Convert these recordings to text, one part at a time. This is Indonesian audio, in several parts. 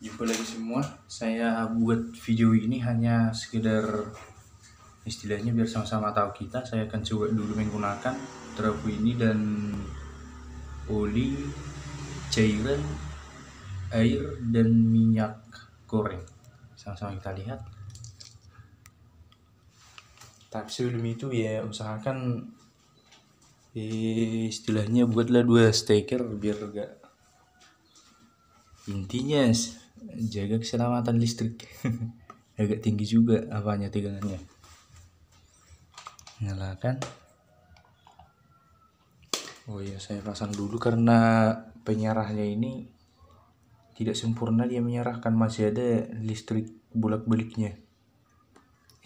Jumpa lagi semua. Saya buat video ini hanya sekedar istilahnya biar sama-sama tahu kita. Saya akan coba dulu menggunakan trafo ini dan oli, cairan, air, dan minyak goreng. Sama-sama kita lihat. Tapi sebelum itu ya usahakan istilahnya buatlah 2 steker biar enggak, intinya jaga keselamatan listrik. Agak tinggi juga apanya tegangannya. Nyalakan. Oh iya, saya pasang dulu karena penyarahnya ini tidak sempurna, dia menyarahkan masih ada listrik bolak-baliknya.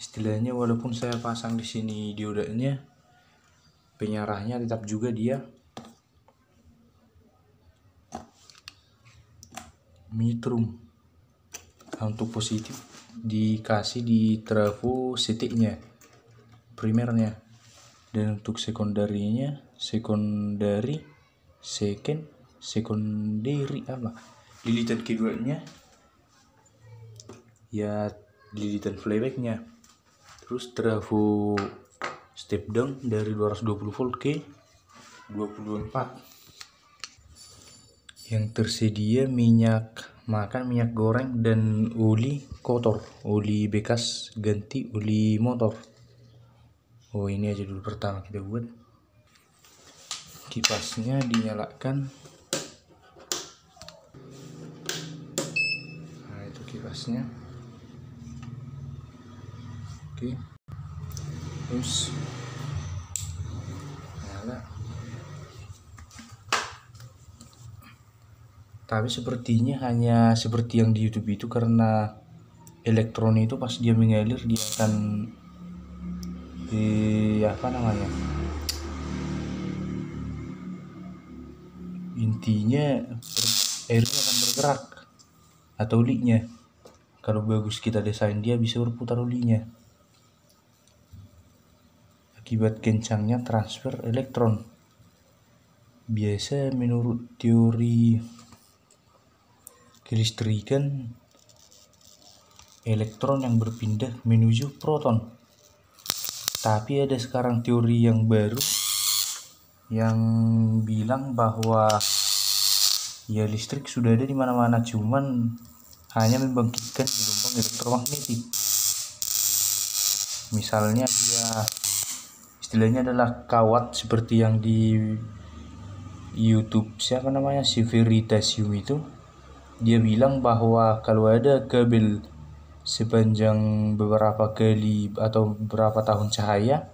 Istilahnya walaupun saya pasang di sini diodanya, penyarahnya tetap juga dia mitrum. Untuk positif dikasih di trafo CT-nya, primernya, dan untuk sekunderinya sekundari apa lilitan keduanya ya lilitan flybacknya. Terus trafo step down dari 220 volt ke 24. Yang tersedia minyak makan, minyak goreng, dan oli kotor, oli bekas ganti oli motor. Oh, ini aja dulu pertama kita buat. Kipasnya dinyalakan. Nah, itu kipasnya. Oke. Terus nyala. Tapi sepertinya hanya seperti yang di YouTube itu, karena elektron itu pas dia mengalir dia akan intinya airnya akan bergerak atau olinya. Kalau bagus kita desain dia bisa berputar olinya akibat kencangnya transfer elektron. Biasa menurut teori kelistrikan, elektron yang berpindah menuju proton. Tapi ada sekarang teori yang baru yang bilang bahwa ya listrik sudah ada di mana-mana, cuman hanya membangkitkan gelombang elektromagnetik. Misalnya dia istilahnya adalah kawat seperti yang di YouTube siapa namanya, si Veritasium itu. Dia bilang bahwa kalau ada kabel sepanjang beberapa kali atau beberapa tahun cahaya,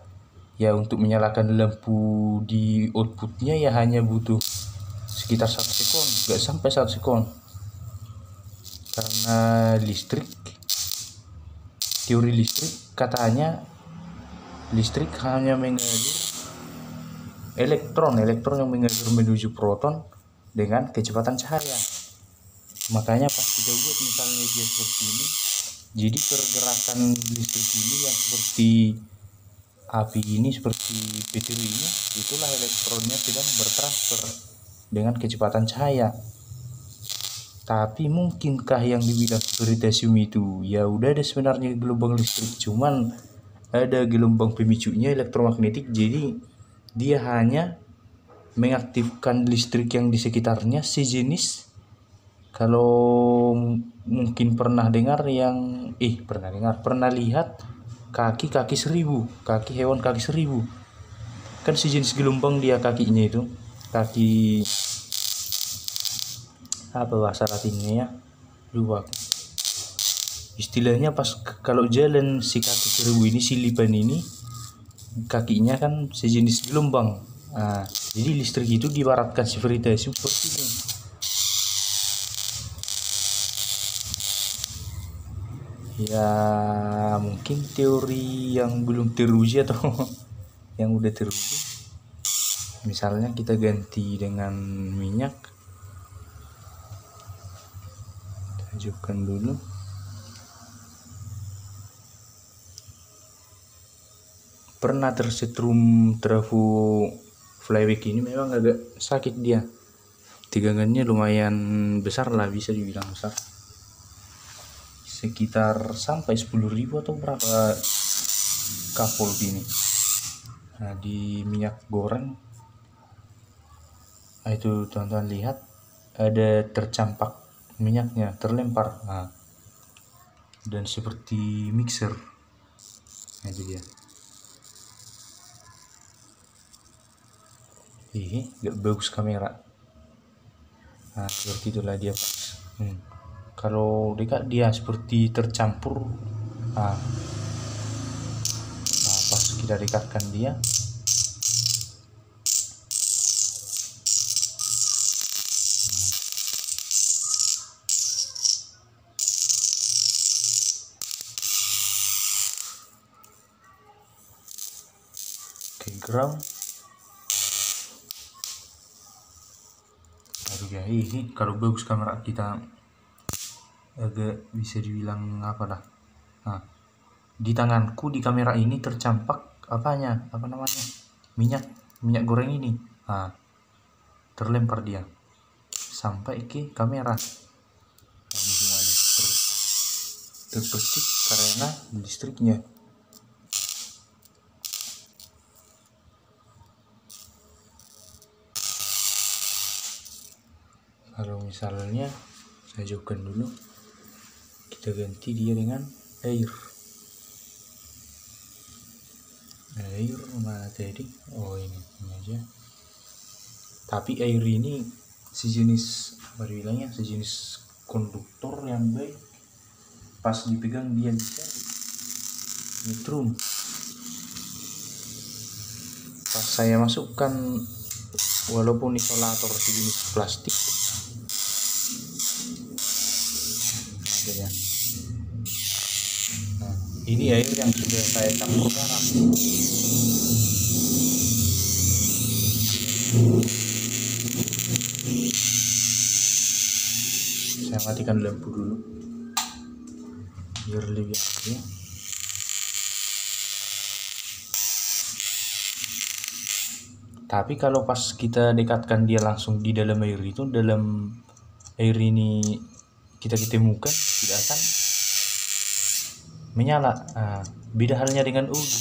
ya untuk menyalakan lampu di outputnya ya hanya butuh sekitar 1 sekon, nggak sampai 1 sekon. Karena listrik, teori listrik katanya listrik hanya mengalir elektron yang mengalir menuju proton dengan kecepatan cahaya. Makanya pas kita buat misalnya dia seperti ini, jadi pergerakan listrik ini yang seperti api ini, seperti petir ini, itulah elektronnya sedang bertransfer dengan kecepatan cahaya. Tapi mungkinkah yang dibilang veritasium itu ya udah ada sebenarnya gelombang listrik, cuman ada gelombang pemicunya elektromagnetik, jadi dia hanya mengaktifkan listrik yang di sekitarnya sejenis. Kalau mungkin pernah dengar yang pernah lihat kaki hewan kaki 1000, kan sejenis gelombang dia kakinya itu, kaki apa bahasa latinnya ya, lupa istilahnya. Pas kalau jalan si kaki 1000 ini, si lipan ini kakinya kan sejenis gelombang. Nah, jadi listrik itu diibaratkan si veritasium seperti ini. Ya mungkin teori yang belum teruji atau yang udah teruji. Misalnya kita ganti dengan minyak, hidupkan dulu. Pernah tersetrum trafo flyback ini, memang agak sakit dia, tegangannya lumayan besar lah, bisa dibilang besar. sekitar sampai 10.000 atau berapa kapol ini. Nah, di minyak goreng, nah, itu teman-teman lihat ada tercampak minyaknya terlempar. Nah, dan seperti mixer. Nah, itu dia. Gak bagus kamera. Nah, seperti itulah dia. Kalau dekat dia seperti tercampur. Nah, pas kita dekatkan dia, ke ground. Aduh ya, ini kalau bagus kamera kita agak bisa dibilang apa dah. Nah, di tanganku di kamera ini tercampak apa namanya, minyak goreng ini. Nah, terlempar dia sampai ke kamera. Nah, ini semua nih terpetik karena listriknya. Kalau misalnya saya jauhkan dulu, kita ganti dia dengan air mana tadi. Oh, ini aja. Tapi air ini sejenis apa bilangnya, sejenis konduktor yang baik. Pas dipegang dia bisa nyetrum. Pas saya masukkan, walaupun isolator sejenis plastik, ada ya. Nah, ini air yang sudah saya campur garam. Saya matikan lampu dulu biar lebih adil. Tapi kalau pas kita dekatkan dia langsung di dalam air itu, dalam air ini kita temukan tidak akan menyala. Nah, beda halnya dengan oli.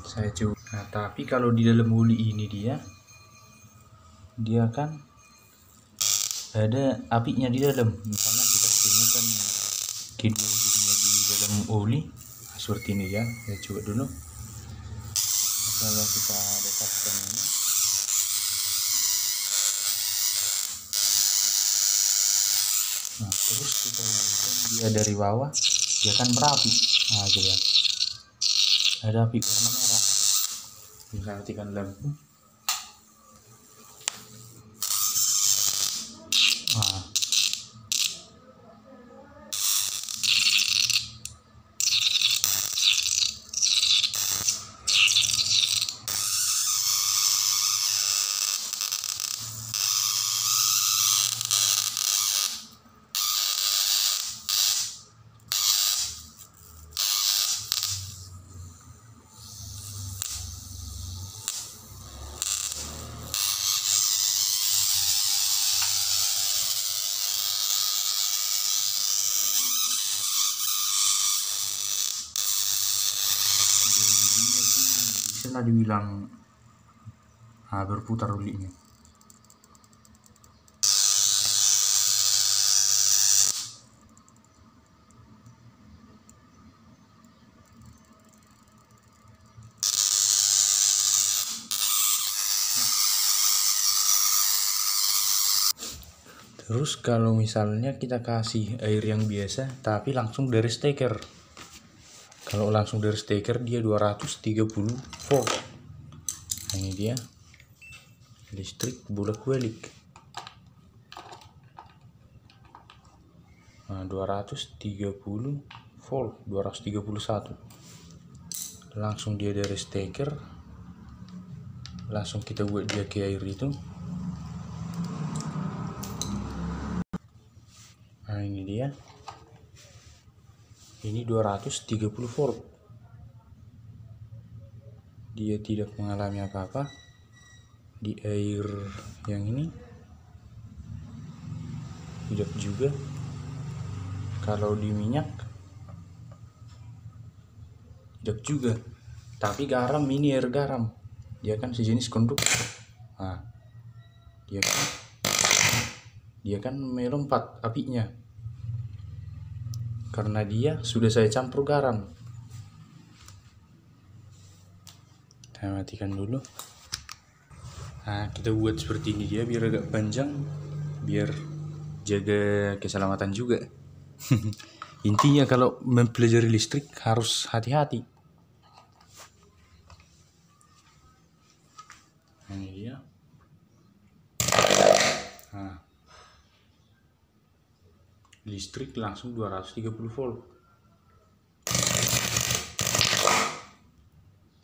Saya coba. Nah, tapi kalau di dalam oli ini dia akan ada apinya di dalam. Misalnya kita temukan kedua ujungnya di dalam oli. Nah, seperti ini ya. Saya coba dulu. Kalau kita dekatkan ini, nah terus kita lihat dia dari bawah, dia akan berapi. Nah, coba ada api warna merah. Bisa matikan lampu. Nah, bisa dibilang berputar ulinya. Terus kalau misalnya kita kasih air yang biasa tapi langsung dari steker. Kalau langsung dari steker dia 230 volt. Nah, ini dia listrik bolak-balik. Nah, 230 volt, 231. Langsung dia dari steker. Langsung kita buat dia ke air itu. Nah, ini dia. Ini 230 volt. Dia tidak mengalami apa-apa di air yang ini. Tidak juga. Kalau di minyak tidak juga, tapi garam ini air garam, dia kan sejenis konduktor. Nah, dia kan melompat apinya karena dia sudah saya campur garam. Saya matikan dulu. Nah, kita buat seperti ini dia biar agak panjang, biar jaga keselamatan juga. Intinya kalau mempelajari listrik harus hati-hati. Ini dia. Nah, listrik langsung 230 volt.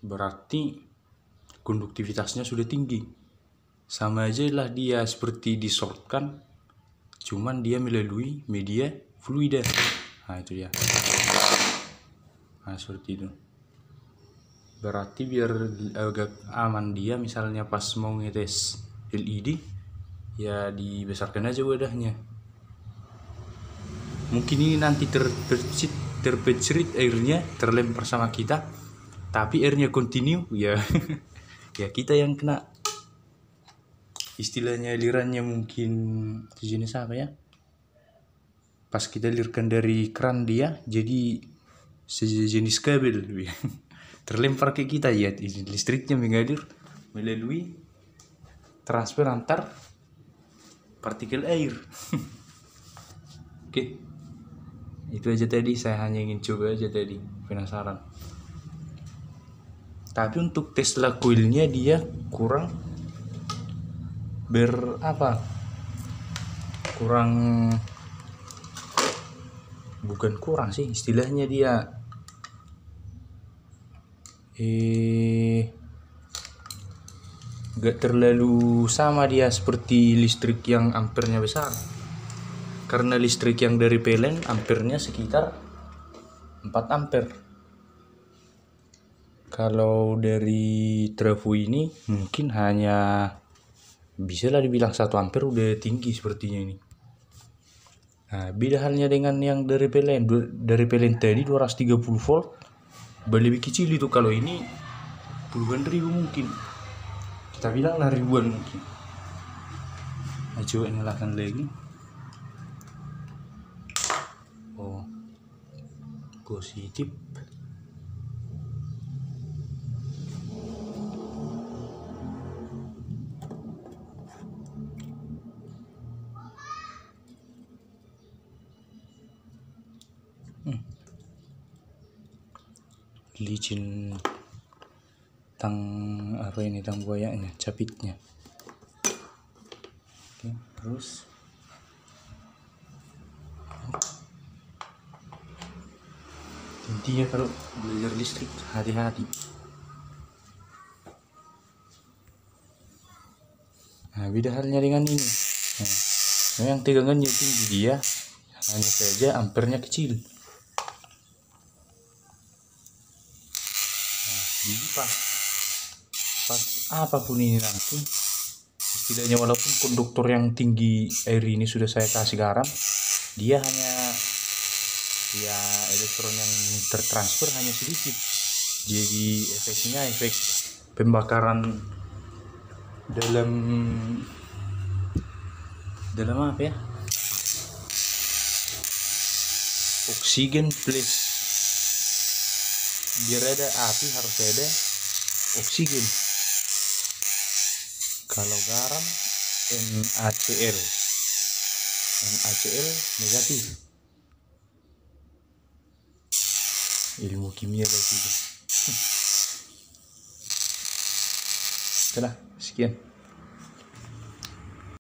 Berarti konduktivitasnya sudah tinggi. Sama aja lah dia seperti disortkan, cuman dia melalui media fluida. Nah, itu dia. Nah, seperti itu. Berarti biar agak aman dia, misalnya pas mau ngetes LED, ya dibesarkan aja wadahnya. Mungkin ini nanti terpecerit airnya, terlempar sama kita, tapi airnya continue, ya ya kita yang kena. Istilahnya alirannya mungkin sejenis apa ya? Pas kita alirkan dari keran dia, jadi sejenis kabel. Terlempar ke kita ya, listriknya mengalir melalui transfer antar partikel air. Oke, itu aja tadi, saya hanya ingin coba aja tadi, penasaran. Tapi untuk Tesla coilnya dia kurang bukan kurang sih istilahnya, dia gak terlalu sama dia seperti listrik yang ampernya besar. Karena listrik yang dari PLN ampernya sekitar 4 ampere. Kalau dari trafo ini mungkin hanya bisa lah dibilang 1 ampere, udah tinggi sepertinya ini. Nah, beda halnya dengan yang dari PLN. Dari PLN tadi 230 volt, lebih kecil itu. Kalau ini puluhan ribu mungkin, kita bilang lah ribuan mungkin. Nah, coba nyalakan lagi. Oh, positif. Licin tang apa ini, tang buayanya, capitnya. Oke, terus intinya kalau belajar listrik hati-hati. Nah, beda halnya dengan ini. Nah, yang tegangannya tinggi, dia hanya saja ampernya kecil. Nah, jadi pas apapun ini nanti, setidaknya walaupun konduktor yang tinggi air ini sudah saya kasih garam, dia hanya ya elektron yang tertransfer hanya sedikit. Jadi efeknya efek pembakaran dalam apa ya, oksigen plus, biar ada api harus ada oksigen. Kalau garam NaCl negatif. Ilmu kimia lagi. Setelah sekian.